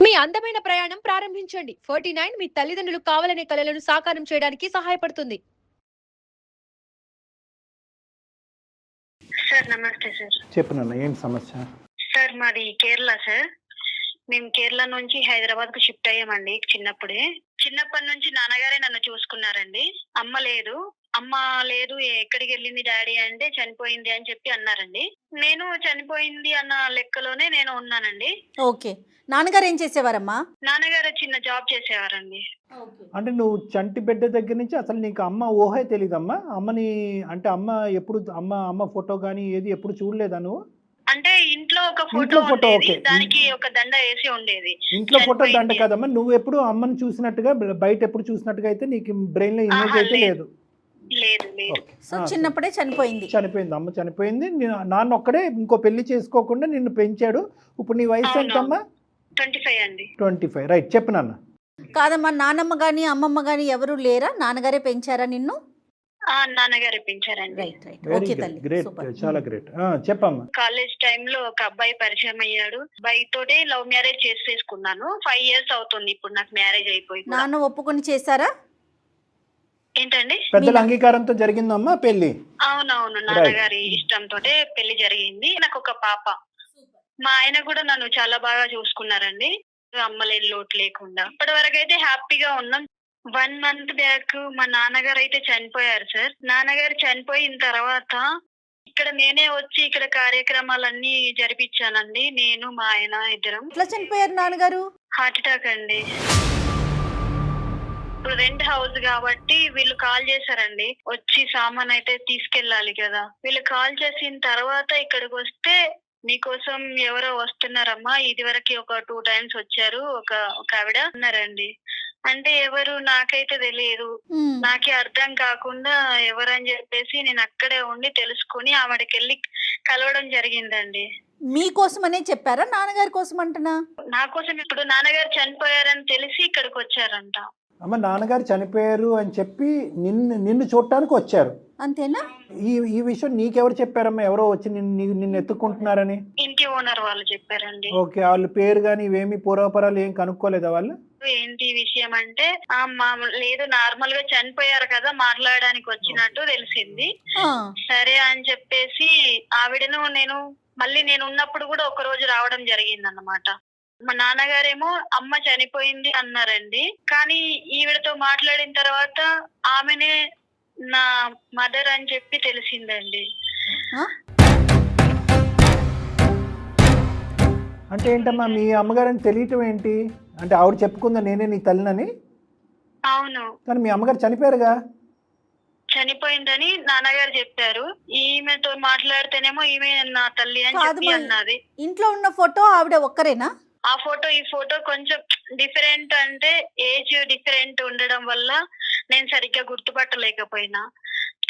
మీ అందమైన ప్రయాణం ప్రారంభించండి. 49 మీ తల్లిదండ్రులు కావాలనే కలలను సాకారం చేయడానికి సహాయపడుతుంది. సార్ నమస్తే సార్. చెప్పు నాన్న, ఏం సమస్య? సార్ మాది కేరళ సార్. మేము కేరళ నుంచి హైదరాబాద్ కు షిఫ్ట్ అయ్యామండి చిన్నప్పుడే. చిన్నప్పటి నుంచి నాన్నగారే నన్ను చూసుకున్నారండి. అమ్మ లేదు. అమ్మ లేదు, ఎక్కడికి వెళ్ళింది డాడీ అంటే చనిపోయింది అని చెప్పి అన్నారండి. నేను చనిపోయింది అన్న లెక్కలోనే నేను ఉన్నానండి. ఓకే. నాన్నగారు ఏం చేసేవారమ్మా? నాన్నగారు చిన్న జాబ్ చేసేవారండి. అంటే నువ్వు చంటి బిడ్డ దగ్గర నుంచి అసలు నీకు అమ్మ ఊహే తెలీదమ్మా? అమ్మని అంటే అమ్మ ఎప్పుడు అమ్మ ఫోటో కానీ ఏది ఎప్పుడు చూడలేదా నువ్వు? అంటే ఇంట్లో ఒక ఇంట్లో ఫోటో ఫోటో ఉండేది, ఓకే. దానికి ఒక దండ వేసి ఉండేది. ఇంట్లో ఫోటో దండ చనిపోయింది. కాదమ్మా, నువ్వు ఎప్పుడు అమ్మని చూసినట్టుగా బయట ఎప్పుడు చూసినట్టుగా అయితే నీకు బ్రెయిన్ లో ఇమేజ్ ఆహా, అయితే లేదు. లేదు. లేదు లేదు. ఓకే. సో చిన్నప్పుడే చనిపోయింది. చనిపోయింది, అమ్మ చనిపోయింది. నాన్న ఒక్కడే ఇంకో పెళ్లి చేసుకోకుండా నిన్ను పెంచాడు. ఇప్పుడు నీ వయసు అవును. ఎంతమ్మా? 25 అండి. 25. రైట్, చెప్పు నాన్న. కాదమ్మా, నానమ్మ గాని అమ్మమ్మ గాని ఎవరు లేరా? నాన్నగారే పెంచారా నిన్ను? నాన్నగారు పెంచారండి. Right right. Very okay good, తల్లి, గ్రేట్, సూపర్. చాలా గ్రేట్. చెప్పమ్మా. కాలేజ్ టైంలో ఒక అబ్బాయి పరిచయం అయ్యాడు. అబ్బాయి తోటే లవ్ మ్యారేజ్ చేసేసుకున్నాను. 5 years అవుతుంది ఇప్పుడు నాకు మ్యారేజ్ అయిపోయి కూడా. నాన్న ఒప్పుకొని చేశారా? ఏంటండి? పెద్దల అంగీకారంతో జరిగిందమ్మా పెళ్లి? అవునవును, నాన్నగారి ఇష్టంతో పెళ్లి జరిగింది. నాకు ఒక పాప. మా ఆయన కూడా నన్ను చాలా బాగా చూసుకున్నారండి. అమ్మలేని లోటు లేకుండా ఇప్పటి వరకు అయితే హ్యాపీగా ఉన్నాం. 1 month బ్యాక్ మా నాన్నగారు అయితే చనిపోయారు సార్. నాన్నగారు చనిపోయిన తర్వాత ఇక్కడ నేనే వచ్చి ఇక్కడ కార్యక్రమాలన్నీ జరిపించానండి. నేను మా ఆయన ఇద్దరం. ఎట్లా చనిపోయారు నాన్నగారు? హార్ట్ అటాక్ అండి. ఇప్పుడు రెంట్ హౌస్ కాబట్టి వీళ్ళు కాల్ చేశారండి, వచ్చి సామాన్ అయితే తీసుకెళ్ళాలి కదా. వీళ్ళు కాల్ చేసిన తర్వాత ఇక్కడికి వస్తే మీకోసం ఎవరో వస్తున్నారమ్మా, ఇది వరకు ఒక 2 times వచ్చారు ఒక ఆవిడ అన్నారండి. అంటే ఎవరు నాకైతే తెలియదు. నాకే అర్థం కాకుండా ఎవరని చెప్పేసి నేను అక్కడే ఉండి తెలుసుకుని ఆవిడకి వెళ్ళి కలవడం జరిగిందండి. మీకోసమనే చెప్పారా, నాన్నగారి కోసం అంటున్నా? నా కోసం ఇప్పుడు నాన్నగారు చనిపోయారని తెలిసి ఇక్కడికి వచ్చారంట. అమ్మ, నాన్నగారు చనిపోయారు అని చెప్పి నిన్ను చూడటానికి వచ్చారు అంతేనా? ఈ విషయం నీకెవరు చెప్పారమ్మా? ఎవరో వచ్చి నిన్ను ఎత్తుకుంటున్నారని? ఇంటి ఓనర్ వాళ్ళు చెప్పారండి. ఓకే. వాళ్ళ పేరు కానీ ఇవేమి పూర్వపరాలు ఏం కనుక్కోలేదా వాళ్ళు? ఏంటి విషయం అంటే లేదు, నార్మల్ గా చనిపోయారు కదా, మాట్లాడడానికి వచ్చినట్టు తెలిసింది. ఆ, సరే అని చెప్పేసి ఆవిడను నేను ఉన్నప్పుడు కూడా ఒక రోజు రావడం జరిగింది అన్నమాట. మా నాన్నగారేమో అమ్మ చనిపోయింది అన్నారండి. కానీ ఈవిడతో మాట్లాడిన తర్వాత ఆమెనే నా మదర్ అని చెప్పి తెలిసిందండి. ఆ? అంటే ఏంటమ్మా, మీ అమ్మగారని తెలియటం ఏంటి? అంటే ఆవిడ చెప్పుకుందా నేనే నీ తల్లినని? అవును, కానీ మీ అమ్మగారు చనిపోయారుగా. చనిపోయిందని నాన్నగారు చెప్పారు. ఈమెతో మాట్లాడితేనేమో ఈమె నా తల్లి అని కాదు చెప్పి మరి. అన్నది. ఇంట్లో ఉన్న ఫోటో ఆవిడ ఒక్కరేనా? ఆ ఫోటో ఈ ఫోటో కొంచెం డిఫరెంట్, అంటే ఏజ్ డిఫరెంట్ ఉండడం వల్ల నేను సరిగ్గా గుర్తుపట్టలేకపోయినా.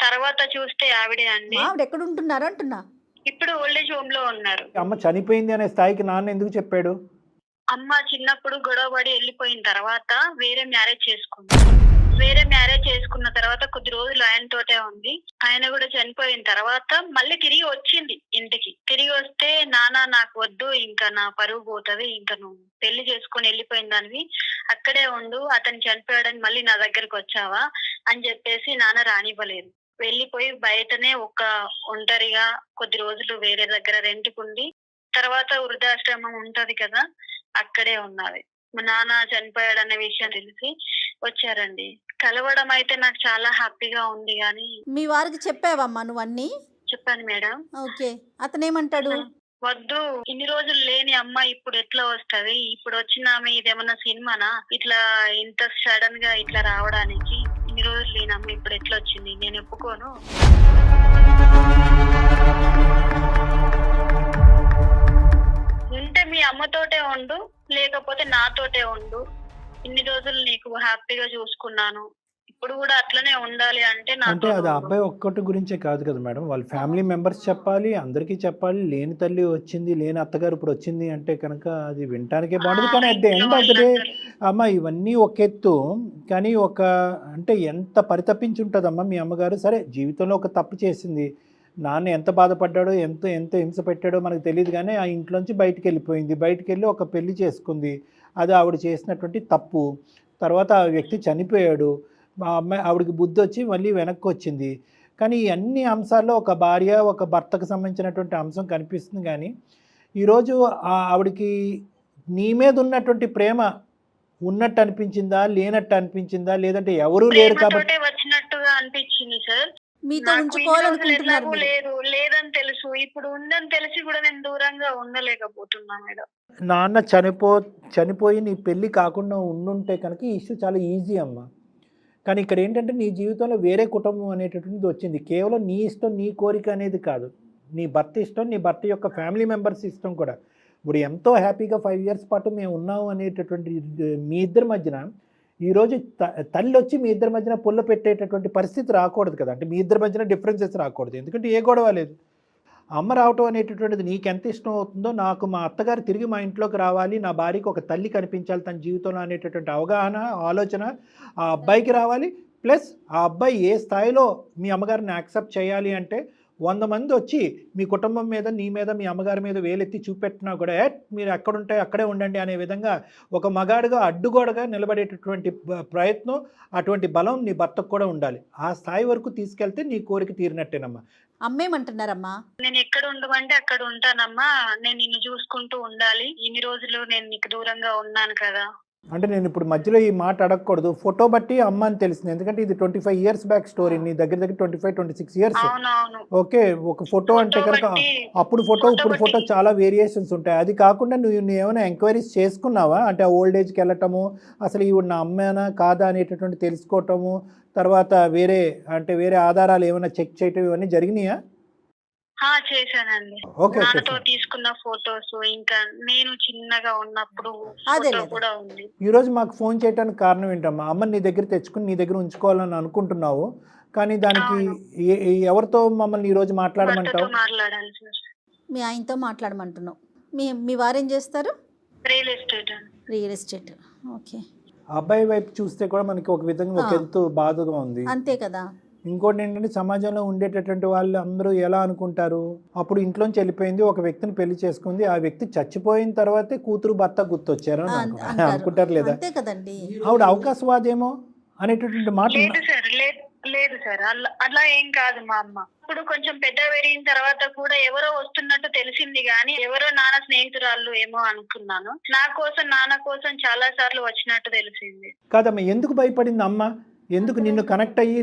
తర్వాత చూస్తే ఆవిడే అండి. ఆవిడ ఎక్కడ ఉంటున్నారు అంటున్నా? ఇప్పుడు ఓల్డేజ్ హోమ్ లో ఉన్నారు. అమ్మ చనిపోయింది అనే స్థాయికి నాన్న ఎందుకు చెప్పాడు? అమ్మ చిన్నప్పుడు గొడవపడి వెళ్ళిపోయిన తర్వాత వేరే మ్యారేజ్ చేసుకుంది. వేరే మ్యారేజ్ చేసుకున్న తర్వాత కొద్ది రోజులు ఆయన తోటే ఉంది. ఆయన కూడా చనిపోయిన తర్వాత మళ్ళీ తిరిగి వచ్చింది ఇంటికి. తిరిగి వస్తే నాన్న నాకు వద్దు, ఇంకా నా పరువు పోతుంది, ఇంకా నువ్వు పెళ్లి చేసుకుని వెళ్ళిపోయిన దానివి అక్కడే ఉండు, అతను చనిపోయాడని మళ్ళీ నా దగ్గరకు వచ్చావా అని చెప్పేసి నాన్న రానివ్వలేదు. వెళ్ళిపోయి బయటనే ఒంటరిగా కొద్ది రోజులు వేరే దగ్గర రెంట్కుండి, తర్వాత వృద్ధాశ్రమం ఉంటది కదా, అక్కడే ఉన్నది. మా నాన్న చనిపోయాడన్న విషయం తెలిసి వచ్చారండి. కలవడం అయితే నాకు చాలా హ్యాపీగా ఉంది. కానీ మీ వారికి చెప్పావమ్మా నువ్వన్నీ? చెప్పాను మేడం. ఓకే. అతనేమంటాడు? వద్దు, ఇన్ని రోజులు లేని అమ్మ ఇప్పుడు ఎట్లా వస్తది, ఇప్పుడు వచ్చిన ఆమె ఇదేమన్నా సినిమానా, ఇట్లా ఇంత సడన్ గా ఇట్లా రావడానికి? ఇన్ని రోజులు లేని అమ్మ ఇప్పుడు ఎట్లా వచ్చింది, నేను ఒప్పుకోను. ఉంటే మీ అమ్మతోటే ఉండు, లేకపోతే నాతోటే ఉండు. ఇన్ని రోజులు నీకు హ్యాపీగా చూసుకున్నాను, ఇప్పుడు కూడా అట్లనే ఉండాలి అంటే అంటే అది అబ్బాయి ఒక్కటి గురించే కాదు కదా మేడం, వాళ్ళ ఫ్యామిలీ మెంబర్స్ చెప్పాలి, అందరికీ చెప్పాలి. లేని తల్లి వచ్చింది, లేని అత్తగారు ఇప్పుడు వచ్చింది అంటే కనుక అది వినటానికే బాగుండదు. కానీ at the end of the day అమ్మ ఇవన్నీ ఒక ఎత్తు, కానీ అంటే ఎంత పరితపించి ఉంటుందమ్మా మీ అమ్మగారు. సరే, జీవితంలో ఒక తప్పు చేసింది, నాన్న ఎంత బాధపడ్డాడో ఎంత ఎంత హింస పెట్టాడో మనకు తెలియదు, కానీ ఆ ఇంట్లోంచి బయటికి వెళ్ళిపోయింది. బయటికి వెళ్ళి ఒక పెళ్లి చేసుకుంది. అది ఆవిడ చేసినటువంటి తప్పు. తర్వాత ఆ వ్యక్తి చనిపోయాడు. ఆ అమ్మాయి ఆవిడకి బుద్ధి వచ్చి మళ్ళీ వెనక్కి వచ్చింది. కానీ ఈ అన్ని అంశాల్లో ఒక భార్య ఒక భర్తకు సంబంధించినటువంటి అంశం కనిపిస్తుంది. కానీ ఈరోజు ఆవిడకి నీ మీద ఉన్నటువంటి ప్రేమ ఉన్నట్టు అనిపించిందా, లేనట్టు అనిపించిందా, లేదంటే ఎవరూ లేరు కాబట్టి ప్రేమతోటే వచ్చినట్టుగా అనిపించింది సార్. మీతో నాకు ఇన్ని రోజులు ఉంచుకోవాలనుకుంటున్నారు ఎలాగూ మీరు. లేదు, లేదని తెలుసు. ఇప్పుడు ఉందని తెలిసి కూడా నేను దూరంగా ఉండలేకపోతున్నా మేడం. నాన్న చనిపోయి నీ పెళ్ళి కాకుండా ఉండుంటే కనుక ఈ ఇష్యూ చాలా ఈజీ అమ్మ. కానీ ఇక్కడ ఏంటంటే నీ జీవితంలో వేరే కుటుంబం అనేటటువంటిది వచ్చింది. కేవలం నీ ఇష్టం నీ కోరిక అనేది కాదు, నీ భర్త ఇష్టం, నీ భర్త యొక్క ఫ్యామిలీ మెంబర్స్ ఇష్టం కూడా. ఇప్పుడు ఎంతో హ్యాపీగా 5 years పాటు మేము ఉన్నాము అనేటటువంటి మీ ఇద్దరి మధ్యన ఈరోజు తల్లి వచ్చి మీ ఇద్దరి మధ్యన పుల్ల పెట్టేటటువంటి పరిస్థితి రాకూడదు కదా. అంటే మీ ఇద్దరి మధ్యన డిఫరెన్సెస్ రాకూడదు, ఎందుకంటే ఏ గొడవ లేదు. అమ్మ రావటం అనేటటువంటిది నీకు ఎంత ఇష్టం అవుతుందో, నాకు మా అత్తగారు తిరిగి మా ఇంట్లోకి రావాలి, నా భార్యకి ఒక తల్లి కనిపించాలి తన జీవితంలో అనేటటువంటి అవగాహన ఆలోచన ఆ అబ్బాయికి రావాలి. ప్లస్ ఆ అబ్బాయి ఏ స్థాయిలో మీ అమ్మగారిని యాక్సెప్ట్ చేయాలి అంటే 100 మంది వచ్చి మీ కుటుంబం మీద, నీ మీద, మీ అమ్మగారి మీద వేలెత్తి చూపెట్టినా కూడా మీరు ఎక్కడుంటే అక్కడే ఉండండి అనే విధంగా ఒక మగాడుగా అడ్డుగోడగా నిలబడేటటువంటి ప్రయత్నం, అటువంటి బలం నీ భర్తకు కూడా ఉండాలి. ఆ స్థాయి వరకు తీసుకెళ్తే నీ కోరిక తీరినట్టేనమ్మా. అమ్మేమంటున్నారమ్మా? నేను ఎక్కడ ఉండమంటే అక్కడ ఉంటానమ్మా. నేను నిన్ను చూసుకుంటూ ఉండాలి. ఇన్ని రోజులు నేను నీకు దూరంగా ఉన్నాను కదా. అంటే నేను ఇప్పుడు మధ్యలో ఈ మాట అడగకూడదు. ఫోటో బట్టి అమ్మ అని తెలిసింది, ఎందుకంటే ఇది 25 years బ్యాక్ స్టోరీ. నీ దగ్గర 25-26 years. అవునవును. ఓకే, ఒక ఫోటో అంటే కనుక అప్పుడు ఫోటో ఇప్పుడు ఫోటో చాలా వేరియేషన్స్ ఉంటాయి. అది కాకుండా నువ్వు ఏమైనా ఎంక్వైరీస్ చేసుకున్నావా? అంటే ఆ ఓల్డ్ ఏజ్కి వెళ్ళటము, అసలు ఈవిడ నా అమ్మేనా కాదా అనేటటువంటి తెలుసుకోవటము, తర్వాత వేరే ఆధారాలు ఏమైనా చెక్ చేయటం, ఇవన్నీ జరిగినాయా? చేశానండి. ఓకే, నాన్నతో తీసుకున్న ఫొటోస్, ఇంకా నేను చిన్నగా ఉన్నప్పుడు అదే ఫోటో లేదా. కూడా ఉంది. ఈ రోజు మాకు ఫోన్ చేయడానికి కారణం ఏంటమ్మా? అమ్మని నీ దగ్గర తెచ్చుకుని నీ దగ్గర ఉంచుకోవాలని అనుకుంటున్నావు, కానీ దానికి ఎవరితో మమ్మల్ని ఈ రోజు మాట్లాడమంటావు? భర్తతో మాట్లాడాలి సార్. మీ ఆయనతో మాట్లాడమంటున్నావు. మీ వారేం చేస్తారు? రియల్ ఎస్టేట్ అండి. Real estate. ఓకే, అబ్బాయి వైపు చూస్తే కూడా మనకి ఒక విధంగా ఒక ఎంతో బాధగా ఉంది. అంతే కదా. ఇంకోటి ఏంటంటే సమాజంలో ఉండేటటువంటి వాళ్ళు అందరూ ఎలా అనుకుంటారు, అప్పుడు ఇంట్లోంచి వెళ్ళిపోయింది, ఒక వ్యక్తిని పెళ్లి చేసుకుంది, ఆ వ్యక్తి చచ్చిపోయిన తర్వాతే కూతురు భర్త గుర్తొచ్చారు అని అనుకుంటారు లేదా? అంతే కదండి. ఆవిడ అవకాశవాదేమో అనేటటువంటి మాట. లేదు సార్, అలా ఏం కాదు. మా అమ్మ ఇప్పుడు కొంచెం పెద్ద పెరిగిన తర్వాత కూడా ఎవరో వస్తున్నట్టు తెలిసింది, గానీ ఎవరో నాన్న స్నేహితురాళ్ళు ఏమో అనుకున్నాను. నాన్న కోసం చాలా సార్లు వచ్చినట్టు తెలిసింది. కాదమ్మా, ఎందుకు భయపడింది అమ్మ? ఎందుకు నిన్ను కనెక్ట్ అయ్యి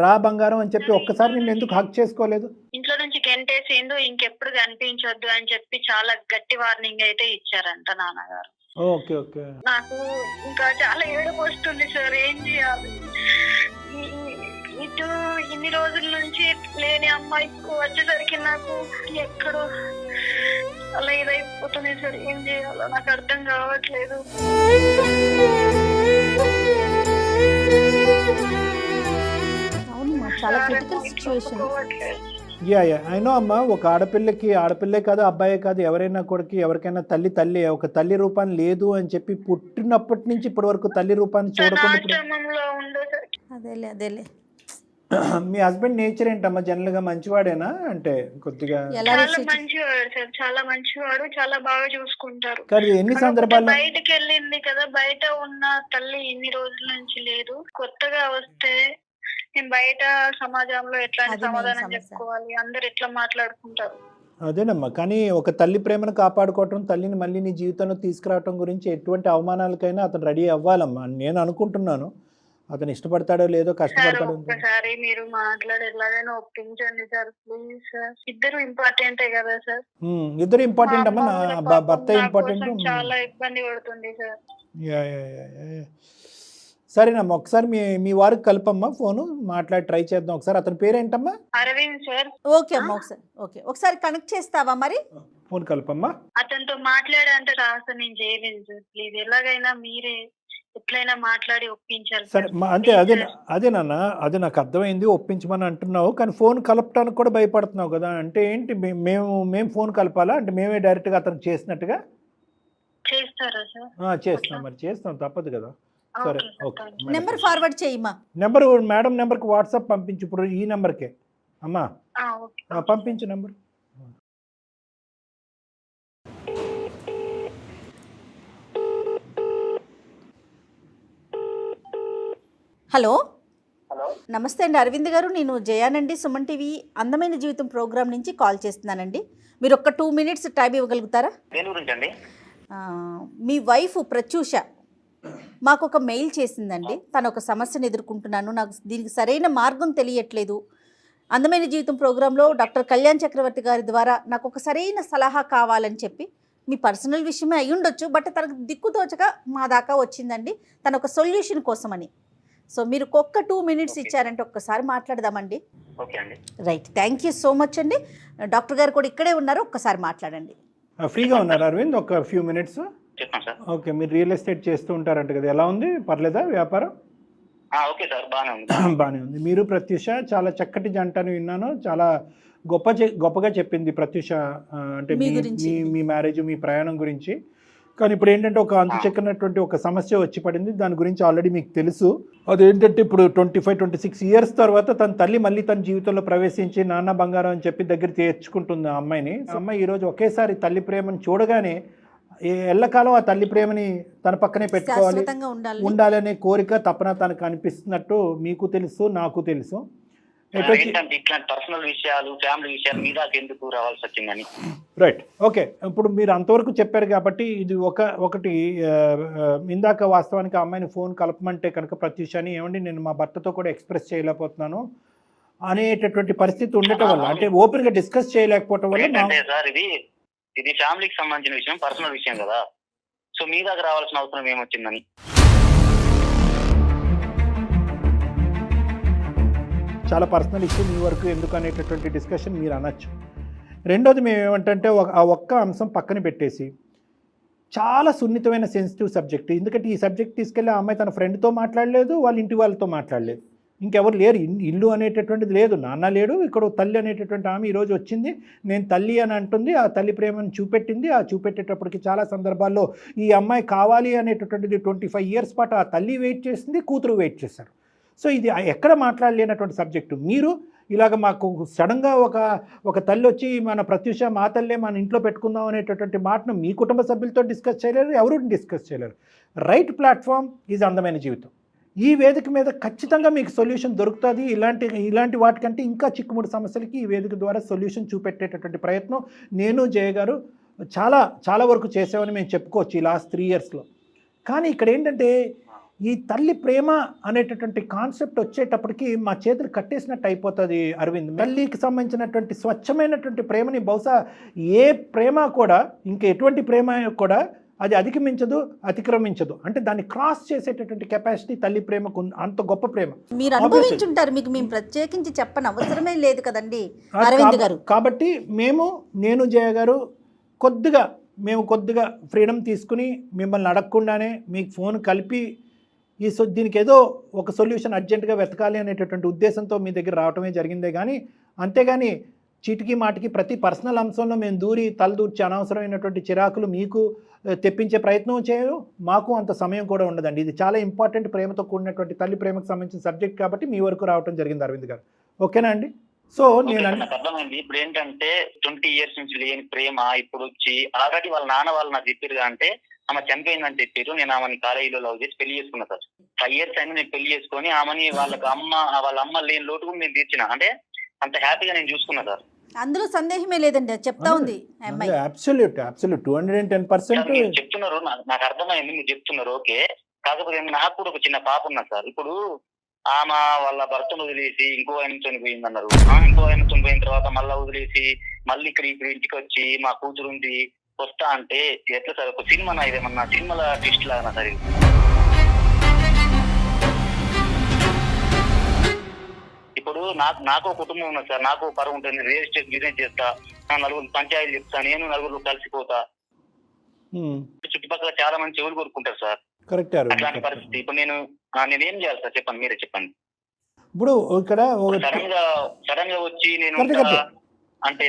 రా బంగారం అని చెప్పి ఒక్కసారి నిన్ను ఎందుకు హక్ చేసుకోలేదు? ఇంట్లో నుంచి గెంటేసిండు, ఇంకెప్పుడు కనిపించొద్దు అని చెప్పి చాలా గట్టి వార్నింగ్ అయితే ఇచ్చారంట నాన్నగారు. Okay okay. నాకు ఇంకా చాలా ఏడుపు వస్తుంది సార్, ఏం చేయాలి? ఇటు ఇన్ని రోజుల నుంచి లేని అమ్మాయి వచ్చేసరికి నాకు ఎక్కడో అలా ఇదైపోతుంది సార్. ఏం చేయాలో నాకు అర్థం కావట్లేదు. చాలా క్రిటికల్ సిచ్యువేషన్. యా అయినో అమ్మ, ఒక ఆడపిల్లే కాదు, అబ్బాయే కాదు, ఎవరైనా కొడుకు ఎవరికైనా తల్లి ఒక తల్లి రూపాన్ని లేదు అని చెప్పి పుట్టినప్పటి నుంచి ఇప్పటి వరకు తల్లి రూపాన్ని చూడకుండా. అదేలే. మీ హస్బెండ్ నేచర్ ఏంటమ్మా? జనరల్ గా మంచివాడేనా? అంటే కొద్దిగా చాలా మంచివాడు సార్, చాలా మంచివాడు, చాలా బాగా చూసుకుంటారు. కానీ ఎన్ని సందర్భాల్లో బయటకు వెళ్ళింది కదా, బయట ఉన్న తల్లి ఇన్ని రోజుల నుంచి లేదు. కొత్తగా వస్తే నేను బయట సమాజంలో ఎట్లాంటి సమాధానం చెప్పుకోవాలి, అందరు ఎట్లా మాట్లాడుకుంటారు. అదేనమ్మా, కానీ ఒక తల్లి ప్రేమను కాపాడుకోవటం, తల్లిని మళ్ళీ నీ జీవితంలో తీసుకురావటం గురించి ఎటువంటి అవమానాలకైనా అతను రెడీ అవ్వాలమ్మా నేను అనుకుంటున్నాను. అతను ఇష్టపడతాడో లేదో, కష్టపడతాడో. ఒకసారి మీరు మాట్లాడి ఎలాగైనా ఒప్పించండి సార్, ప్లీజ్ సార్. ఇద్దరు ఇంపార్టెంటే కదా సార్. ఇద్దరు ఇంపార్టెంట్ అమ్మా, భర్త ఇంపార్టెంట్. చాలా ఇబ్బంది పడుతుంది సార్. సరేనమ్మా, ఒకసారి మీ వారికి కలపమ్మా, ఫోను మాట్లాడి ట్రై చేద్దాం ఒకసారి. అతని పేరేంటమ్మా? అరవింద్ సార్. ఓకే అమ్మా, ఒకసారి కనెక్ట్ చేస్తావా మరి? ఫోన్ కలపమ్మా. అతనితో మాట్లాడంటే రాస్తా, నేను చేయలేను సార్. ప్లీజ్ ఎలాగైనా మీరే ఎట్లయినా మాట్లాడి ఒప్పించాలి. సరే అంతే, అదేనన్నా, అదే నాకు అర్థమైంది, ఒప్పించమని అంటున్నావు, కానీ ఫోన్ కలపడానికి కూడా భయపడుతున్నావు కదా. అంటే ఏంటి, మేము ఫోన్ కలపాలా? అంటే మేమే డైరెక్ట్ గా అతను చేసినట్టుగా చేస్తారా సార్? చేస్తాం, మరి చేస్తాం, తప్పదు కదా. సరే, ఓకే. నెంబర్ ఫార్వర్డ్ చేయమా? నెంబర్ మేడం నెంబర్కి వాట్సాప్ పంపించు ఇప్పుడు, ఈ నెంబర్కే. అమ్మా ఓకే. పంపించు నెంబర్. హలో హలో, నమస్తే అండి అరవింద్ గారు, నేను జయానండి, సుమన్ టీవీ అందమైన జీవితం ప్రోగ్రామ్ నుంచి కాల్ చేస్తున్నానండి. మీరు ఒక్క 2 minutes టైం ఇవ్వగలుగుతారా? దేని గురించి అండి? మీ వైఫ్ ప్రత్యూష మాకు ఒక మెయిల్ చేసిందండి. తను ఒక సమస్యను ఎదుర్కొంటున్నాను, నాకు దీనికి సరైన మార్గం తెలియట్లేదు. అందమైన జీవితం ప్రోగ్రాంలో డాక్టర్ కళ్యాణ్ చక్రవర్తి గారి ద్వారా నాకు ఒక సరైన సలహా కావాలని చెప్పి, మీ పర్సనల్ విషయమే అయి ఉండొచ్చు, బట్ తనకు దిక్కుతోచక మా దాకా వచ్చిందండి తన ఒక సొల్యూషన్ కోసమని. సో మీరు ఒక్క 2 minutes ఇచ్చారంటే ఒక్కసారి మాట్లాడదామండి. ఓకే అండి. Right, thank you so much అండి. డాక్టర్ గారు కూడా ఇక్కడే ఉన్నారు, ఒక్కసారి మాట్లాడండి. ఫ్రీగా ఉన్నారు అరవింద్? ఒక ఫ్యూ మినిట్స్. చెప్పండి సార్. ఓకే, మీరు రియల్ ఎస్టేట్ చేస్తూ ఉంటారంట కదా, ఎలా ఉంది? పర్లేదా వ్యాపారం? ఓకే సార్, బాగానే ఉంది. బాగానే ఉంది. మీరు ప్రత్యూష చాలా చక్కటి జంట అని విన్నాను. చాలా గొప్పగా చెప్పింది ప్రత్యూష, అంటే మీ గురించి. మీ మ్యారేజ్, మీ ప్రయాణం గురించి. కానీ ఇప్పుడు ఏంటంటే ఒక అంతు చెక్కనటువంటి ఒక సమస్య వచ్చి పడింది. దాని గురించి ఆల్రెడీ మీకు తెలుసు. అదేంటంటే ఇప్పుడు 25-26 years తర్వాత తన తల్లి మళ్ళీ తన జీవితంలో ప్రవేశించి నాన్న బంగారం అని చెప్పి దగ్గర తెచ్చుకుంటుంది ఆ అమ్మాయిని. ఆ అమ్మాయి ఈరోజు ఒకేసారి తల్లి ప్రేమను చూడగానే ఎల్లకాలం ఆ తల్లి ప్రేమని తన పక్కనే పెట్టుకోవాలి, శాశ్వతంగా ఉండాలనే కోరిక తపన తనకు అనిపిస్తున్నట్టు మీకు తెలుసు, నాకు తెలుసు. ఏంటంటే ఇట్లాంటి పర్సనల్ విషయాలు, ఫ్యామిలీ విషయాలు మీద ఎందుకు రావాల్సి వచ్చిందని. Right, okay. ఇప్పుడు మీరు అంతవరకు చెప్పారు కాబట్టి ఇది ఒకటి ఇందాక వాస్తవానికి ఆ అమ్మాయిని ఫోన్ కలపమంటే కనుక ప్రత్యూషాని ఏమండి నేను మా భర్తతో కూడా ఎక్స్ప్రెస్ చేయలేకపోతున్నాను అనేటటువంటి పరిస్థితి ఉండటం వల్ల, అంటే ఓపెన్గా డిస్కస్ చేయలేకపోవటం వల్ల. ఏంటంటే సార్, ఇది ఫ్యామిలీకి సంబంధించిన విషయం, పర్సనల్ విషయం కదా. సో మీ దగ్గర రావాల్సిన అవసరం ఏమొచ్చిందని. చాలా పర్సనల్ ఇష్యూ మీ వరకు ఎందుకు అనేటటువంటి డిస్కషన్ మీరు అనొచ్చు. రెండోది మేము ఏమంటే ఆ ఒక్క అంశం పక్కన పెట్టేసి, చాలా సున్నితమైన సెన్సిటివ్ సబ్జెక్ట్. ఎందుకంటే ఈ సబ్జెక్ట్ తీసుకెళ్ళి ఆ అమ్మాయి తన ఫ్రెండ్తో మాట్లాడలేదు, వాళ్ళ ఇంటి వాళ్ళతో మాట్లాడలేదు, ఇంకెవరు లేరు, ఇల్లు అనేటటువంటిది లేదు, నాన్న లేడు, ఇక్కడ తల్లి అనేటటువంటి ఆమె ఈరోజు వచ్చింది, నేను తల్లి అని అంటుంది, ఆ తల్లి ప్రేమను చూపెట్టింది. ఆ చూపెట్టేటప్పటికి చాలా సందర్భాల్లో ఈ అమ్మాయి కావాలి అనేటటువంటిది 25 years పాటు ఆ తల్లి వెయిట్ చేసింది, కూతురు వెయిట్ చేశారు. సో ఇది ఎక్కడ మాట్లాడలేనటువంటి సబ్జెక్టు. మీరు ఇలాగ మాకు సడన్గా ఒక తల్లి వచ్చి మన ప్రత్యూష మా తల్లే మన ఇంట్లో పెట్టుకుందాం అనేటటువంటి మాటను మీ కుటుంబ సభ్యులతో డిస్కస్ చేయలేరు, ఎవరు డిస్కస్ చేయలేరు. రైట్ ప్లాట్ఫామ్ ఈజ్ అందమైన జీవితం. ఈ వేదిక మీద ఖచ్చితంగా మీకు సొల్యూషన్ దొరుకుతుంది. ఇలాంటి వాటికంటే ఇంకా చిక్కుముడి సమస్యలకి ఈ వేదిక ద్వారా సొల్యూషన్ చూపెట్టేటటువంటి ప్రయత్నం నేను జయ గారు చాలా వరకు చేసామని మేము చెప్పుకోవచ్చు ఈ లాస్ట్ 3 yearsలో. కానీ ఇక్కడ ఏంటంటే ఈ తల్లి ప్రేమ అనేటటువంటి కాన్సెప్ట్ వచ్చేటప్పటికి మా చేతులు కట్టేసినట్టు అయిపోతుంది అరవింద్. తల్లికి సంబంధించినటువంటి స్వచ్ఛమైనటువంటి ప్రేమని బహుశా ఏ ప్రేమ కూడా, ఇంకా ఎటువంటి ప్రేమ కూడా అది అతిక్రమించదు. అంటే దాన్ని క్రాస్ చేసేటటువంటి కెపాసిటీ తల్లి ప్రేమకు, అంత గొప్ప ప్రేమ మీరు అనుభవించుంటారు, మీకు మేము ప్రత్యేకించి చెప్పని అవసరమే లేదు కదండి అరవింద్ గారు. కాబట్టి నేను జయ గారు కొద్దిగా ఫ్రీడమ్ తీసుకుని మిమ్మల్ని అడగకుండానే మీకు ఫోన్ కలిపి దీనికి ఏదో ఒక సొల్యూషన్ అర్జెంటుగా వెతకాలి అనేటటువంటి ఉద్దేశంతో మీ దగ్గర రావటమే జరిగిందే కానీ, అంతేగాని చీటికి మాటికి ప్రతి పర్సనల్ అంశంలో మేము తలదూర్చి అనవసరమైనటువంటి చిరాకులు మీకు తెప్పించే ప్రయత్నం చేయరు, మాకు అంత సమయం కూడా ఉండదండి. ఇది చాలా ఇంపార్టెంట్, ప్రేమతో కూడినటువంటి తల్లి ప్రేమకు సంబంధించిన సబ్జెక్ట్ కాబట్టి మీ వరకు రావటం జరిగింది అరవింద్ గారు. ఓకేనా అండి? సో నాకు అర్థమైంది. ఇప్పుడు ఏంటంటే 20 years నుంచి లేని ప్రేమ ఇప్పుడు వచ్చి, ఆల్రెడీ వాళ్ళ నాన్న వాళ్ళు నాకు చెప్పారు అంటే ఆమె చనిపోయిందని చెప్పారు. నేను ఆమెని కాలేజీలో లవ్ చేసి పెళ్లి చేసుకున్నా సార్. 5 years అయినా నేను పెళ్లి చేసుకొని ఆమెని వాళ్ళ అమ్మ లేని లోటు కూడా నేను తీర్చిన, అంటే అంత హ్యాపీగా నేను చూసుకున్నా సార్. అందులో సందేహమే లేదండి, చెప్తా ఉంది అమ్మాయి. అబ్సల్యూట్ 210% మీరు చెప్తున్నారు, నాకు అర్థమైంది మీరు చెప్తున్నారు. ఓకే, కాకపోతే నాకు కూడా ఒక చిన్న పాప ఉన్నా సార్. ఇప్పుడు ఆమె వాళ్ళ భర్తను వదిలేసి ఇంకో ఆయన చనిపోయింది అన్నారు. ఇంకో ఆయన చనిపోయిన తర్వాత మళ్ళీ వదిలేసి మళ్ళీ ఇక్కడ ఇంటికి వచ్చి మా కూతురు ఉంది వస్తా అంటే ఎట్లా సార్? ఒక సినిమా ఇదేమన్నా సినిమాల ట్విస్ట్ లాగా సార్. ఇప్పుడు నాకు కుటుంబం ఉన్నది సార్, నాకు పరువు ఉంటుంది, రియల్ ఎస్టేట్ బిజినెస్ చేస్తా, నలుగురు పంచాయతీలు చెప్తా, నేను నలుగురు కలిసిపోతా. చుట్టుపక్కల చాలా మంది చెవులు కోరుకుంటారు సార్. కరెక్ట్. అట్లాంటి పరిస్థితి ఇప్పుడు నేనేం చేయాలి సార్ చెప్పండి, మీరే చెప్పండి. ఇప్పుడు ఇక్కడ సడన్ గా వచ్చి నేను అంటే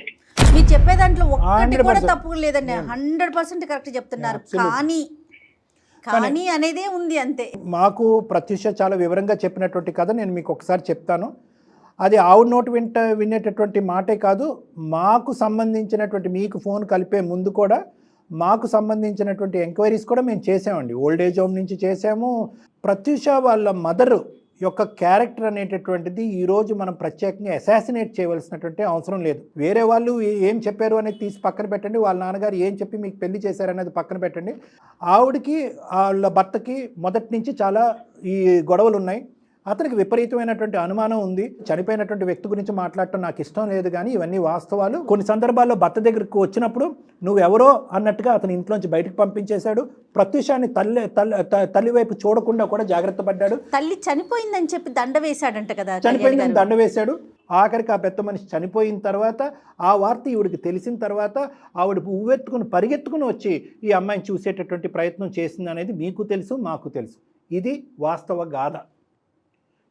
మీరు చెప్పే దాంట్లో ఒక్కటి కూడా తప్పు లేదండి, 100% కరెక్ట్ చెప్తున్నారు. కానీ అనేదే ఉంది అంతే. మాకు ప్రత్యూష చాలా వివరంగా చెప్పినటువంటి కథ నేను మీకు ఒకసారి చెప్తాను. అది ఆవిడ నోటి వినేటటువంటి మాటే కాదు, మాకు సంబంధించినటువంటి మీకు ఫోన్ కలిపే ముందు కూడా మాకు సంబంధించినటువంటి ఎంక్వైరీస్ కూడా మేము చేసామండి. ఓల్డ్ ఏజ్ హోమ్ నుంచి చేసాము. ప్రత్యూష వాళ్ళ మదర్ యొక్క క్యారెక్టర్ అనేటటువంటిది ఈరోజు మనం ప్రత్యేకంగా అసాసినేట్ చేయవలసినటువంటి అవసరం లేదు. వేరే వాళ్ళు ఏం చెప్పారు అనేది తీసి పక్కన పెట్టండి, వాళ్ళ నాన్నగారు ఏం చెప్పి మీకు పెళ్లి చేశారనేది పక్కన పెట్టండి. ఆవిడకి వాళ్ళ భర్తకి మొదటి నుంచి చాలా ఈ గొడవలు ఉన్నాయి. అతనికి విపరీతమైనటువంటి అనుమానం ఉంది. చనిపోయినటువంటి వ్యక్తి గురించి మాట్లాడటం నాకు ఇష్టం లేదు, కానీ ఇవన్నీ వాస్తవాలు. కొన్ని సందర్భాల్లో భర్త దగ్గరకు వచ్చినప్పుడు నువ్వెవరో అన్నట్టుగా అతని ఇంట్లోంచి బయటకు పంపించేశాడు. ప్రత్యూషాన్ని తల్లి వైపు చూడకుండా కూడా జాగ్రత్త పడ్డాడు. తల్లి చనిపోయిందని చెప్పి దండ వేశాడంట కదా, చనిపోయిందని దండ వేశాడు. ఆఖరికి ఆ పెద్ద మనిషి చనిపోయిన తర్వాత ఆ వార్త ఈవిడికి తెలిసిన తర్వాత ఆవిడ పరిగెత్తుకుని వచ్చి ఈ అమ్మాయిని చూసేటటువంటి ప్రయత్నం చేసింది అనేది మీకు తెలుసు, మాకు తెలుసు. ఇది వాస్తవ గాథ.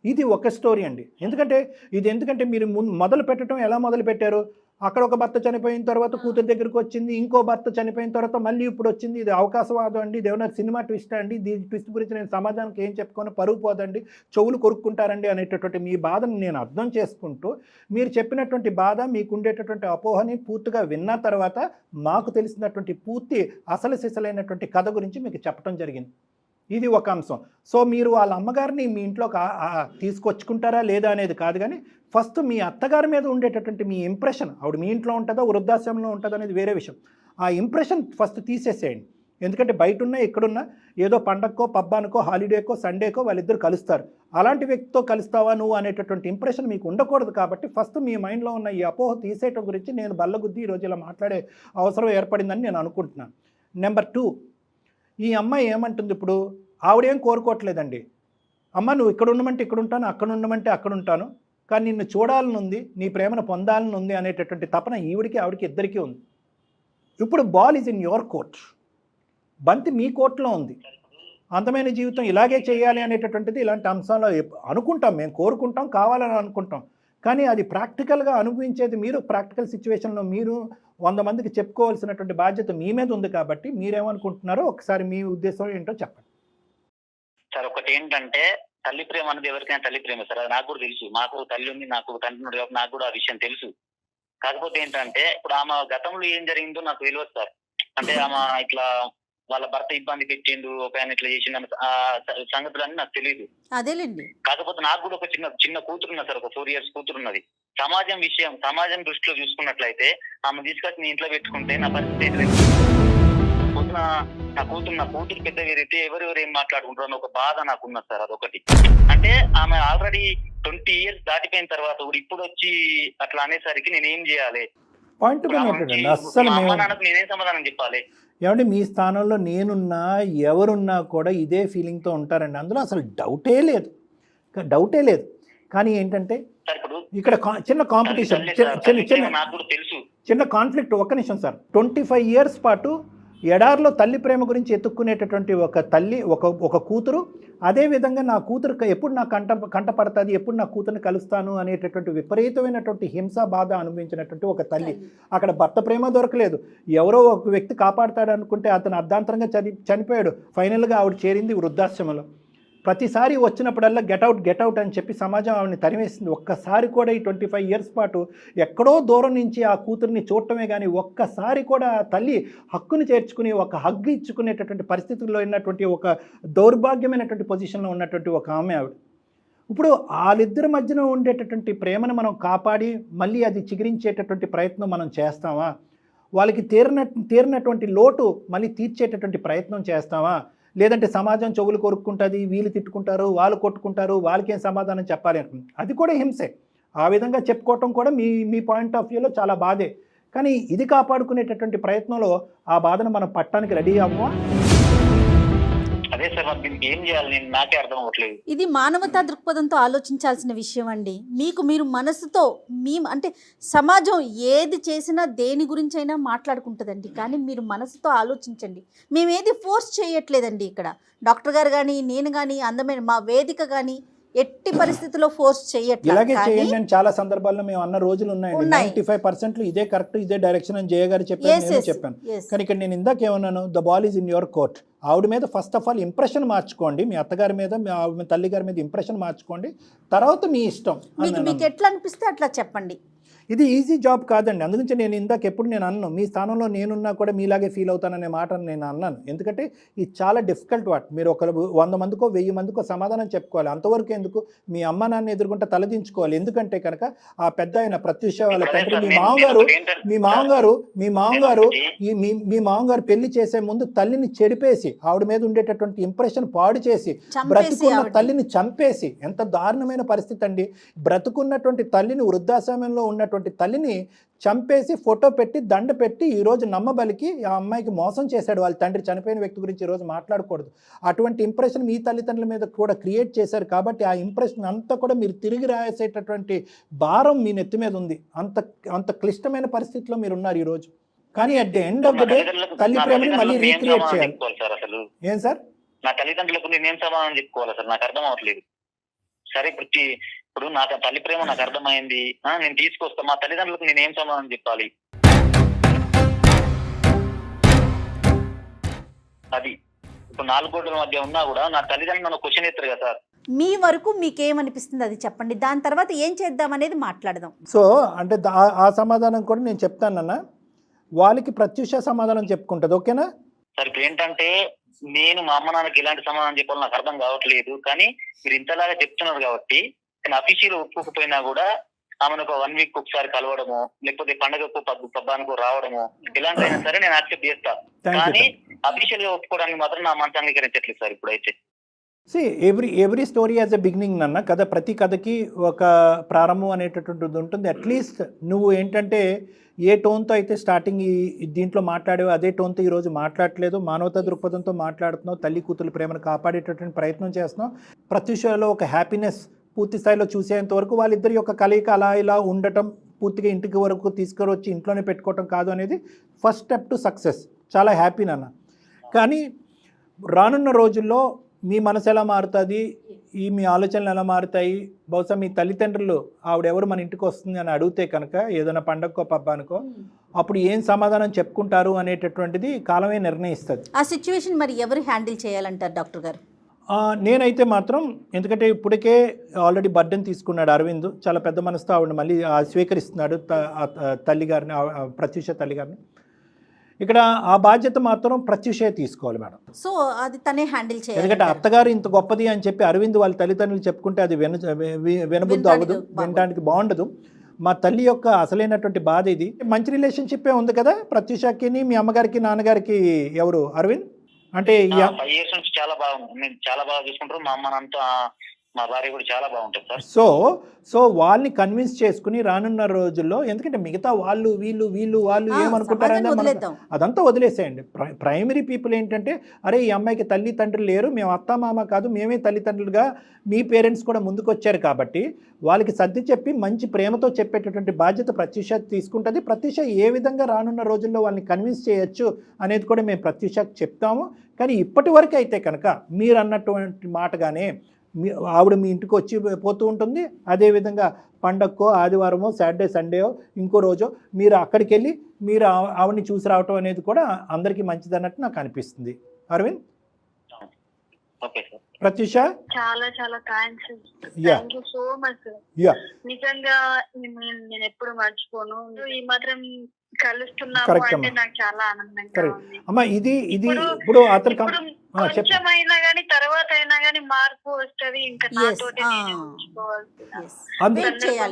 ఇది ఒక స్టోరీ అండి. ఎందుకంటే మీరు మొదలు పెట్టడం ఎలా మొదలు పెట్టారు? అక్కడ ఒక భర్త చనిపోయిన తర్వాత కూతురు దగ్గరికి వచ్చింది, ఇంకో భర్త చనిపోయిన తర్వాత మళ్ళీ ఇప్పుడు వచ్చింది. ఇది అవకాశవాదం అండి, ఇదేమన్నా సినిమా ట్విస్ట్ అండి, దీని ట్విస్ట్ గురించి నేను సమాజానికి ఏం చెప్పుకొని పరుగు పోదండి, చెవులు కొరుక్కుంటారండి అనేటటువంటి మీ బాధను నేను అర్థం చేసుకుంటూ, మీరు చెప్పినటువంటి బాధ, మీకు ఉండేటటువంటి అపోహని పూర్తిగా విన్న తర్వాత మాకు తెలిసినటువంటి పూర్తి అసలు సిసలైనటువంటి కథ గురించి మీకు చెప్పడం జరిగింది. ఇది ఒక అంశం. సో మీరు వాళ్ళ అమ్మగారిని మీ ఇంట్లోకి తీసుకొచ్చుకుంటారా లేదా అనేది కాదు, కానీ ఫస్ట్ మీ అత్తగారి మీద ఉండేటటువంటి మీ ఇంప్రెషన్, ఆవిడ మీ ఇంట్లో ఉంటుందా వృద్ధాశ్రమంలో ఉంటుందా అనేది వేరే విషయం. ఆ ఇంప్రెషన్ ఫస్ట్ తీసేసేయండి. ఎందుకంటే బయట ఉన్నా ఎక్కడున్నా ఏదో పండగకో పబ్బానికో హాలిడేకో సండేకో వాళ్ళిద్దరు కలుస్తారు. అలాంటి వ్యక్తితో కలుస్తావా నువ్వు అనేటటువంటి ఇంప్రెషన్ మీకు ఉండకూడదు. కాబట్టి ఫస్ట్ మీ మైండ్లో ఉన్న ఈ అపోహ తీసేయటం గురించి నేను బల్లగుద్ది ఈరోజు ఇలా మాట్లాడే అవసరం ఏర్పడిందని నేను అనుకుంటున్నాను. నెంబర్ 2, ఈ అమ్మాయి ఏమంటుంది ఇప్పుడు? ఆవిడేం కోరుకోవట్లేదండి. అమ్మ నువ్వు ఇక్కడ ఉండమంటే ఇక్కడ ఉంటాను, అక్కడ ఉండమంటే అక్కడ ఉంటాను, కానీ నిన్ను చూడాలని ఉంది, నీ ప్రేమను పొందాలని ఉంది అనేటటువంటి తపన ఆవిడికి ఇద్దరికీ ఉంది. ఇప్పుడు ball is in your court, బంతి మీ కోర్టులో ఉంది. అందమైన జీవితం ఇలాగే చేయాలి అనేటటువంటిది ఇలాంటి అంశాలు అనుకుంటాం, మేము కోరుకుంటాం, కావాలని అనుకుంటాం, కానీ అది ప్రాక్టికల్గా అనుభవించేది మీరు. ప్రాక్టికల్ సిచ్యువేషన్లో మీరు 100 మందికి చెప్పుకోవాల్సినటువంటి బాధ్యత మీ మీద ఉంది. కాబట్టి మీరేమనుకుంటున్నారో ఒకసారి మీ ఉద్దేశం ఏంటో చెప్పండి సార్. ఒకటి ఏంటంటే తల్లి ప్రేమ అనేది ఎవరికైనా తల్లి ప్రేమ సార్, అది నాకు కూడా తెలుసు. మాకు తల్లి ఉంది, నాకు తండ్రి ఉంది కాబట్టి నాకు కూడా ఆ విషయం తెలుసు. కాకపోతే ఏంటంటే ఇప్పుడు ఆమె గతంలో ఏం జరిగిందో నాకు తెలియదు సార్. అంటే ఆమె ఇట్లా వాళ్ళ భర్త ఇబ్బంది పెట్టిండు, ఒక ఆయన ఇట్లా చేసిండు సంగతులన్నీ నాకు తెలియదు. అదేలేండి. కాకపోతే నాకు కూడా ఒక చిన్న కూతురున్నా సార్, ఒక 4 years కూతురున్నది. సమాజం దృష్టిలో చూసుకున్నట్లయితే ఆమె తీసుకొచ్చి నీ ఇంట్లో పెట్టుకుంటే నా పరిస్థితి నా కూతురు పెద్ద వేరైతే ఎవరెవరు ఏం మాట్లాడుకుంటారు ఒక బాధ నాకున్నది సార్. అదొకటి. అంటే ఆమె ఆల్రెడీ 20 years దాటిపోయిన తర్వాత ఇప్పుడు వచ్చి అట్లా అనేసరికి నేనేం చేయాలి? పాయింట్ అస్సలు నేనేం సమాధానం చెప్పాలి? ఏమంటే మీ స్థానంలో నేనున్నా ఎవరున్నా కూడా ఇదే ఫీలింగ్తో ఉంటారండి. అందులో అసలు డౌటే లేదు. కానీ ఏంటంటే ఇక్కడ చిన్న కాంపిటీషన్, చిన్న కాన్ఫ్లిక్ట్. ఒక్క నిమిషం సార్. 25 years పాటు ఎడారిలో తల్లి ప్రేమ గురించి ఎత్తుక్కునేటటువంటి ఒక తల్లి, ఒక కూతురు, అదేవిధంగా నా కూతురు ఎప్పుడు నా కంట పడుతుంది, ఎప్పుడు నా కూతురుని కలుస్తాను అనేటటువంటి విపరీతమైనటువంటి హింస బాధ అనుభవించినటువంటి ఒక తల్లి. అక్కడ భర్త ప్రేమ దొరకలేదు, ఎవరో ఒక వ్యక్తి కాపాడుతాడు అనుకుంటే అతను అర్ధాంతరంగా చనిపోయాడు. ఫైనల్గా ఆవిడ చేరింది వృద్ధాశ్రమంలో. ప్రతిసారి వచ్చినప్పుడల్లా గెట్ అవుట్ అని చెప్పి సమాజం ఆవిడని తరివేసింది. ఒక్కసారి కూడా ఈ 25 years పాటు ఎక్కడో దూరం నుంచి ఆ కూతుర్ని చూడటమే కానీ ఒక్కసారి కూడా ఆ తల్లి హక్కుని చేర్చుకుని ఒక హగ్గు ఇచ్చుకునేటటువంటి పరిస్థితుల్లో ఉన్నటువంటి ఒక దౌర్భాగ్యమైనటువంటి పొజిషన్లో ఉన్నటువంటి ఒక ఆవిడ. ఇప్పుడు వాళ్ళిద్దరి మధ్యన ఉండేటటువంటి ప్రేమను మనం కాపాడి మళ్ళీ అది చిగురించేటటువంటి ప్రయత్నం మనం చేస్తామా? వాళ్ళకి తీరినటువంటి లోటు మళ్ళీ తీర్చేటటువంటి ప్రయత్నం చేస్తామా? లేదంటే సమాజం చెవులు కొరుక్కుంటుంది, వీళ్ళు తిట్టుకుంటారు, వాళ్ళు కొట్టుకుంటారు, వాళ్ళకేం సమాధానం చెప్పాలి అనుకుంది. అది కూడా హింసే. ఆ విధంగా చెప్పుకోవటం కూడా మీ పాయింట్ ఆఫ్ వ్యూలో చాలా బాధే. కానీ ఇది కాపాడుకునేటటువంటి ప్రయత్నంలో ఆ బాధను మనం పట్టడానికి రెడీ అవ్వమా? అదే సార్, దీనికి ఏం చేయాలి నేను నాకే అర్థం అవ్వట్లేదు. ఇది మానవతా దృక్పథంతో ఆలోచించాల్సిన విషయం అండి. మీరు మనసుతో అంటే సమాజం ఏది చేసినా దేని గురించి అయినా మాట్లాడుకుంటుందండి, కానీ మీరు మనసుతో ఆలోచించండి. మేమేది ఫోర్స్ చేయట్లేదండి. ఇక్కడ డాక్టర్ గారు కానీ నేను కానీ అందమైన మా వేదిక కానీ ఎట్టి పరిస్థితుల్లో ఫోర్స్ చెయ్యట్లేదు. ఇలాగే చేయండి అని చాలా సందర్భాల్లో మేము అన్న రోజులు ఉన్నాయండి. ఉన్నాయి. 95% ఇదే కరెక్ట్, ఇదే డైరెక్షన్ అని జయ గారు చెప్పారు, నేను చెప్పాను. కానీ ఇక్కడ నేను ఇందాక ఏమన్నాను, the ball is in your court. ఆవిడ మీద ఫస్ట్ ఆఫ్ ఆల్ ఇంప్రెషన్ మార్చుకోండి, మీ అత్తగారి మీద, మీ ఆవిడ తల్లి గారి మీద ఇంప్రెషన్ మార్చుకోండి, తర్వాత మీ ఇష్టం. మీకు ఎట్లా అనిపిస్తే అట్లా చెప్పండి. ఇది ఈజీ జాబ్ కాదండి. అందుగురించి నేను ఇందాక ఎప్పుడు నేను అన్నాను, మీ స్థానంలో నేనున్నా కూడా మీలాగే ఫీల్ అవుతాననే మాట నేను అన్నాను. ఎందుకంటే ఇది చాలా డిఫికల్ట్ వాట్. మీరు ఒక 100 మందికో 1000 మందికో సమాధానం చెప్పుకోవాలి. అంతవరకు ఎందుకు మీ అమ్మ నాన్న ఎదుర్కొంటే తలదించుకోవాలి. ఎందుకంటే కనుక ఆ పెద్ద ఆయన ప్రత్యూష వాళ్ళ తండ్రి, మీ మామగారు పెళ్లి చేసే ముందు తల్లిని చెడిపేసి, ఆవిడ మీద ఉండేటటువంటి ఇంప్రెషన్ పాడు చేసి, బ్రతుకున్న తల్లిని చంపేసి, ఎంత దారుణమైన పరిస్థితి అండి. బ్రతుకున్నటువంటి తల్లిని, వృద్ధాశ్రమంలో ఉన్నటువంటి తల్లిని చంపేసి ఫోటో పెట్టి దండ పెట్టి ఈరోజు నమ్మబలికి ఆ అమ్మాయికి మోసం చేశాడు వాళ్ళ తండ్రి. చనిపోయిన వ్యక్తి గురించి ఈరోజు మాట్లాడకూడదు. అటువంటి ఇంప్రెషన్ మీ తల్లిదండ్రుల మీద కూడా క్రియేట్ చేశారు. కాబట్టి ఆ ఇంప్రెషన్ అంతా కూడా మీరు తిరిగి రాసేటటువంటి భారం మీ నెత్తి మీద ఉంది. అంత క్లిష్టమైన పరిస్థితిలో మీరు ఉన్నారు ఈరోజు. కానీ at the end of the day తల్లి ప్రేమని మళ్ళీ రీక్రియేట్ చేయాలి. ఏం సార్, నా తల్లిదండ్రులకు నేనేం సమాధానం చెప్పుకోవాలి సార్? నాకు అర్థం అవట్లేదు. సరే, ఇప్పుడు నా తల్లి ప్రేమ నాకు అర్థమైంది, నేను తీసుకొస్తా. మా తల్లిదండ్రులకు నేను ఏం సమాధానం చెప్పాలి? అది ఇప్పుడు 4 గోడల మధ్య ఉన్నా కూడా నా తల్లిదండ్రులు నన్ను క్వశ్చన్ ఎత్తారు కదా సార్. మీ వరకు మీకేమనిపిస్తుంది అది చెప్పండి, దాని తర్వాత ఏం చేద్దాం అనేది మాట్లాడదాం. సో అంటే ఆ సమాధానం కూడా నేను చెప్తానన్నా, వాళ్ళకి ప్రత్యూష సమాధానం చెప్పుకుంటుంది. ఓకేనా సార్? ఇప్పుడు ఏంటంటే నేను మా అమ్మ నాన్నకి ఎలాంటి సమాధానం చెప్పాలో నాకు అర్థం కావట్లేదు. కానీ మీరు ఇంతలాగా చెప్తున్నారు కాబట్టి నేను అఫీషియల్ ఒప్పుకోకపోయినా కూడా ఆమెను ఒక 1 వీక్ ఒకసారి కలవడము, లేకపోతే పండగకు పబ్బానికి రావడము, ఇలాంటివైనా సరే నేను యాక్సెప్ట్ చేస్తా. కానీ అఫీషియల్ గా ఒప్పుకోవడానికి మాత్రం నా మనసు అంగీకరించట్లేదు సార్ ఇప్పుడైతే. Every story as a beginning అన్న. కథ, ప్రతి కథకి ఒక ప్రారంభం అనేటటువంటిది ఉంటుంది. అట్లీస్ట్ నువ్వు ఏంటంటే ఏ టోన్తో అయితే స్టార్టింగ్ దీంట్లో మాట్లాడేవో అదే టోన్తో ఈరోజు మాట్లాడట్లేదు. మానవతా దృక్పథంతో మాట్లాడుతున్నావు. తల్లి కూతురు ప్రేమను కాపాడేటటువంటి ప్రయత్నం చేస్తున్నావు. ప్రత్యూషలో ఒక హ్యాపీనెస్ పూర్తి స్థాయిలో చూసేంత వరకు వాళ్ళిద్దరి యొక్క కలయిక అలా ఇలా ఉండటం, పూర్తిగా ఇంటికి వరకు తీసుకువచ్చి ఇంట్లోనే పెట్టుకోవటం కాదు అనేది ఫస్ట్ స్టెప్ టు సక్సెస్. చాలా హ్యాపీ నాన్న. కానీ రానున్న రోజుల్లో మీ మనసు ఎలా మారుతుంది, మీ ఆలోచనలు ఎలా మారుతాయి, బహుశా మీ తల్లిదండ్రులు ఆవిడెవరు మన ఇంటికి వస్తుంది అని అడిగితే కనుక ఏదైనా పండగకో పబ్బానికో అప్పుడు ఏం సమాధానం చెప్పుకుంటారు అనేటటువంటిది కాలమే నిర్ణయిస్తుంది. ఆ సిచ్యువేషన్ మరి ఎవరు హ్యాండిల్ చేయాలంటారు డాక్టర్ గారు? నేనైతే మాత్రం, ఎందుకంటే ఇప్పటికే ఆల్రెడీ బర్డెన్ తీసుకున్నాడు అరవింద్, చాలా పెద్ద మనసుతో ఆవిడ మళ్ళీ స్వీకరిస్తున్నాడు తల్లి గారిని, ప్రత్యూష తల్లి గారిని. ఇక్కడ ఆ బాధ్యత మాత్రం ప్రత్యూషే తీసుకోవాలి మేడం. సో అది తనే హ్యాండిల్ చేయాలి. ఎందుకంటే అత్తగారు ఇంత గొప్పది అని చెప్పి అరవింద్ వాళ్ళ తల్లిదండ్రులు చెప్పుకుంటే అది వినబుద్ధి అవ్వదు, వినడానికి బాగుండదు. మా తల్లి యొక్క అసలైనటువంటి బాధ ఇది. మంచి రిలేషన్షిప్పే ఉంది కదా ప్రత్యూషకి, మీ అమ్మగారికి నాన్నగారికి. ఎవరు అరవింద్ అంటే 5 years నుంచి చాలా బాగుంది. నేను చాలా బాగా చూసుకుంటారు. మా అమ్మ అంతా, మా భార్య కూడా చాలా బాగుంటుంది సార్. సో వాళ్ళని కన్విన్స్ చేసుకుని రానున్న రోజుల్లో, ఎందుకంటే మిగతా వాళ్ళు ఏమనుకుంటారని అదంతా వదిలేసేయండి. ప్రైమరీ పీపుల్ ఏంటంటే, అరే ఈ అమ్మాయికి తల్లి తండ్రులు లేరు, మేము అత్త మామ కాదు, మేమే తల్లిదండ్రులుగా మీ పేరెంట్స్ కూడా ముందుకు వచ్చారు కాబట్టి వాళ్ళకి సర్ది చెప్పి మంచి ప్రేమతో చెప్పేటటువంటి బాధ్యత ప్రత్యూష తీసుకుంటుంది. ప్రత్యూష ఏ విధంగా రానున్న రోజుల్లో వాళ్ళని కన్విన్స్ చేయొచ్చు అనేది కూడా మేము ప్రత్యూషకి చెప్తాము. కానీ ఇప్పటి వరకు అయితే కనుక మీరు అన్నటువంటి మాటగానే ఆవిడ మీ ఇంటికి వచ్చి పోతూ ఉంటుంది. అదేవిధంగా పండగకో, ఆదివారమో, సాటర్డే, సండేయో, ఇంకో రోజో మీరు అక్కడికి వెళ్ళి మీరు ఆవిడని చూసి రావటం అనేది కూడా అందరికీ మంచిది అన్నట్టు నాకు అనిపిస్తుంది. అరవింద్, ప్రత్యూష, చాలా చాలా thanks. Thank you so much. నిజంగా నేను ఎప్పుడు మర్చిపోను. ఈ మాత్రం కలుస్తున్నాము అంటే నాకు చాలా ఆనందంగా ఉంది. అమ్మా ఇది ఇప్పుడు అతను కొంచెమైనా గానీ తర్వాత అయినా గానీ మార్పు వస్తుంది. ఇంకా నాతోటి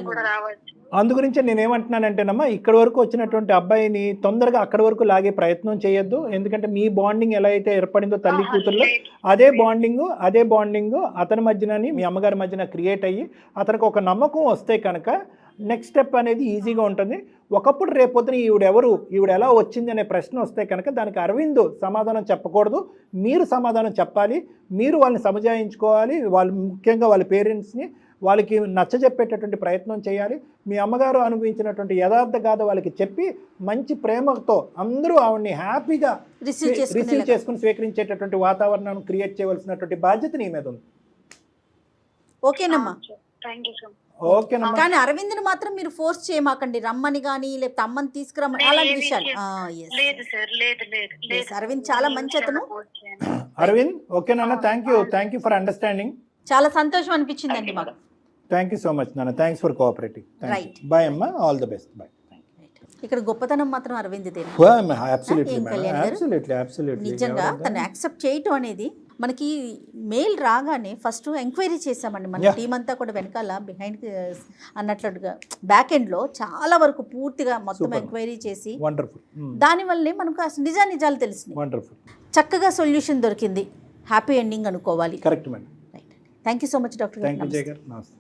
కూడా రావచ్చు. అందుగురించి నేనేమంటున్నానంటేనమ్మా, ఇక్కడి వరకు వచ్చినటువంటి అబ్బాయిని తొందరగా అక్కడి వరకు లాగే ప్రయత్నం చేయొద్దు. ఎందుకంటే మీ బాండింగ్ ఎలా అయితే ఏర్పడిందో తల్లి కూతుర్లో, అదే బాండింగ్ అతని మధ్యనని మీ అమ్మగారి మధ్యన క్రియేట్ అయ్యి అతనికి ఒక నమ్మకం వస్తే కనుక నెక్స్ట్ స్టెప్ అనేది ఈజీగా ఉంటుంది. ఒకప్పుడు రేపొద్దున ఈవిడ ఎలా వచ్చింది అనే ప్రశ్న వస్తే కనుక దానికి అరవింద్ సమాధానం చెప్పకూడదు, మీరు సమాధానం చెప్పాలి. మీరు వాళ్ళని సమజాయించుకోవాలి. వాళ్ళు ముఖ్యంగా వాళ్ళ పేరెంట్స్ని వాళ్ళకి నచ్చజెప్పేటటువంటి ప్రయత్నం చేయాలి. మీ అమ్మగారు అనుభవించినటువంటి యథార్థ గాథ వాళ్ళకి చెప్పి మంచి ప్రేమతో అందరూ ఆవిడని హ్యాపీగా రిసీవ్ చేసుకుని స్వీకరించేటటువంటి వాతావరణాన్ని క్రియేట్ చేయవలసినటువంటి బాధ్యత నీ మీద ఉంది. ఓకేనమ్మా. Thank you so much. ఓకేనమ్మా. కానీ అరవింద్ని మాత్రం మీరు ఫోర్స్ చేయమాకండి, రమ్మని కానీ లేకపోతే అమ్మని తీసుకురమ్మని అలాంటి విషయాలు. yes. లేదు సార్, లేదు లేదు Yes, లేదు. అరవింద్ చాలా మంచి అతను. అరవింద్ ఓకేనా? Thank you for understanding. చాలా సంతోషం అనిపించిందండి మాకు. థ్యాంక్ యూ సో మచ్ నాన్న, thanks for cooperating. Right. Bye అమ్మా, ఆల్ ద బెస్ట్. బాయ్. ఇక్కడ గొప్పతనం మాత్రం అరవింద్దే. అబ్సల్యూట్లీ ఏం మేడం, కళ్యాణ్ గారు? Absolutely absolutely. నిజంగా తను యాక్సెప్ట్ చేయటం అనేది, మనకి మెయిల్ రాగానే ఫస్ట్ ఎంక్వైరీ చేసామండి మన టీం అంతా కూడా, వెనకాల బిహైండ్ అన్నట్లుగా బ్యాక్ ఎండ్లో చాలా వరకు పూర్తిగా మొత్తం Super. ఎంక్వైరీ చేసి వండర్ఫుల్, దానివల్లే మనకు అసలు నిజాలు తెలిసినాయి. వండర్ఫుల్. చక్కగా సొల్యూషన్ దొరికింది, హ్యాపీ ఎండింగ్ అనుకోవాలి. Correct madam. Thank you so much doctor thank you గారు. జయ గారు. నమస్తే.